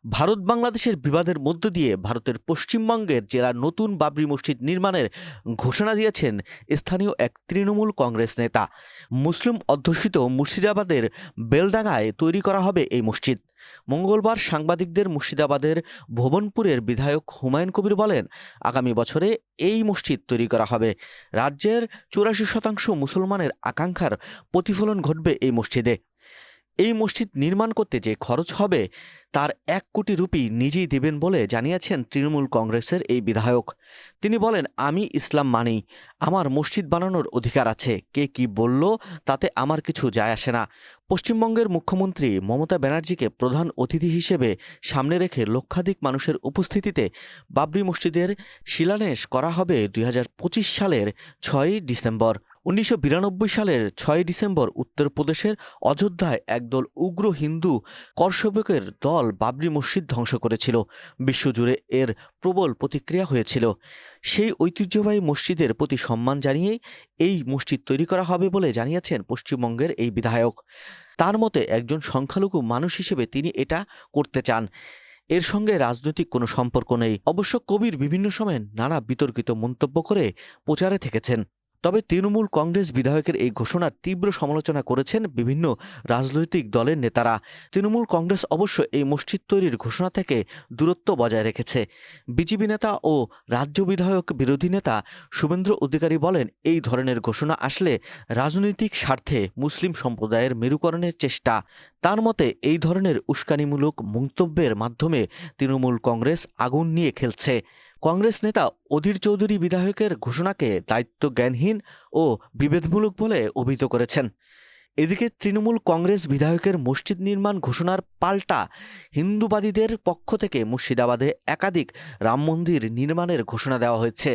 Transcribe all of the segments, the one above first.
ভারত বাংলাদেশের বিবাদের মধ্য দিয়ে ভারতের পশ্চিমবঙ্গের জেলার নতুন বাবরি মসজিদ নির্মাণের ঘোষণা দিয়েছেন স্থানীয় এক তৃণমূল কংগ্রেস নেতা। মুসলিম অধ্যুষিত মুর্শিদাবাদের বেলডাঙ্গায় তৈরি করা হবে এই মসজিদ। মঙ্গলবার সাংবাদিকদের মুর্শিদাবাদের ভুবনপুরের বিধায়ক হুমায়ুন কবির বলেন, আগামী বছরে এই মসজিদ তৈরি করা হবে। রাজ্যের 84% মুসলমানের আকাঙ্ক্ষার প্রতিফলন ঘটবে এই মসজিদে। এই মসজিদ নির্মাণ করতে যে খরচ হবে তার 1 কোটি রুপি নিজেই দেবেন বলে জানিয়েছেন তৃণমূল কংগ্রেসের এই বিধায়ক। তিনি বলেন, আমি ইসলাম মানি, আমার মসজিদ বানানোর অধিকার আছে, কে কি বলল তাতে আমার কিছু যায় আসে না। পশ্চিমবঙ্গের মুখ্যমন্ত্রী মমতা ব্যানার্জিকে প্রধান অতিথি হিসেবে সামনে রেখে লক্ষাধিক মানুষের উপস্থিতিতে বাবরি মসজিদের শিলান্যাস করা হবে 2025 সালের 6ই ডিসেম্বর। 1992 সালের 6ই ডিসেম্বর উত্তরপ্রদেশের অযোধ্যায় একদল উগ্র হিন্দু করসেবকের দল বাবরি মসজিদ ধ্বংস করেছিল। বিশ্বজুড়ে এর প্রবল প্রতিক্রিয়া হয়েছিল। সেই ঐতিহ্যবাহী মসজিদের প্রতি সম্মান জানিয়েই এই মসজিদ তৈরি করা হবে বলে জানিয়েছেন পশ্চিমবঙ্গের এই বিধায়ক। তার মতে, একজন সংখ্যালঘু মানুষ হিসেবে তিনি এটা করতে চান। এর সঙ্গে রাজনৈতিক কোনো সম্পর্ক নেই। অবশ্য কবির বিভিন্ন সময় নানা বিতর্কিত মন্তব্য করে প্রচারে থেকেছেন। তবে তৃণমূল কংগ্রেস বিধায়কের এই ঘোষণার তীব্র সমালোচনা করেছেন বিভিন্ন রাজনৈতিক দলের নেতারা। তৃণমূল কংগ্রেস অবশ্য এই মসজিদ তৈরির ঘোষণা থেকে দূরত্ব বজায় রেখেছে। বিজেপি নেতা ও রাজ্য বিধায়ক বিরোধী নেতা শুভেন্দু অধিকারী বলেন, এই ধরনের ঘোষণা আসলে রাজনৈতিক স্বার্থে মুসলিম সম্প্রদায়ের মেরুকরণের চেষ্টা। তার মতে, এই ধরনের উস্কানিমূলক মন্তব্যের মাধ্যমে তৃণমূল কংগ্রেস আগুন নিয়ে খেলছে। কংগ্রেস নেতা অধীর চৌধুরী বিধায়কের ঘোষণাকে দায়িত্বজ্ঞানহীন ও বিভেদমূলক বলে অভিহিত করেছেন। এদিকে তৃণমূল কংগ্রেস বিধায়কের মসজিদ নির্মাণ ঘোষণার পাল্টা হিন্দুবাদীদের পক্ষ থেকে মুর্শিদাবাদে একাধিক রাম মন্দির নির্মাণের ঘোষণা দেওয়া হয়েছে।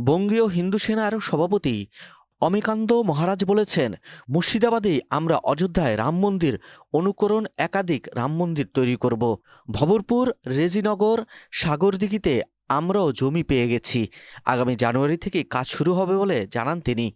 বঙ্গীয় হিন্দু সেনার সভাপতি অমিকান্দ মহারাজ বলেছেন, মুর্শিদাবাদে আমরা অযোধ্যায় রাম মন্দির অনুকরণ একাধিক রাম মন্দির তৈরি করব। ভবরপুর, রেজিনগর, সাগরদিঘিতে আমরাও জমি পেয়ে গেছি। আগামী জানুয়ারি থেকে কাজ শুরু হবে বলে জানান তিনি।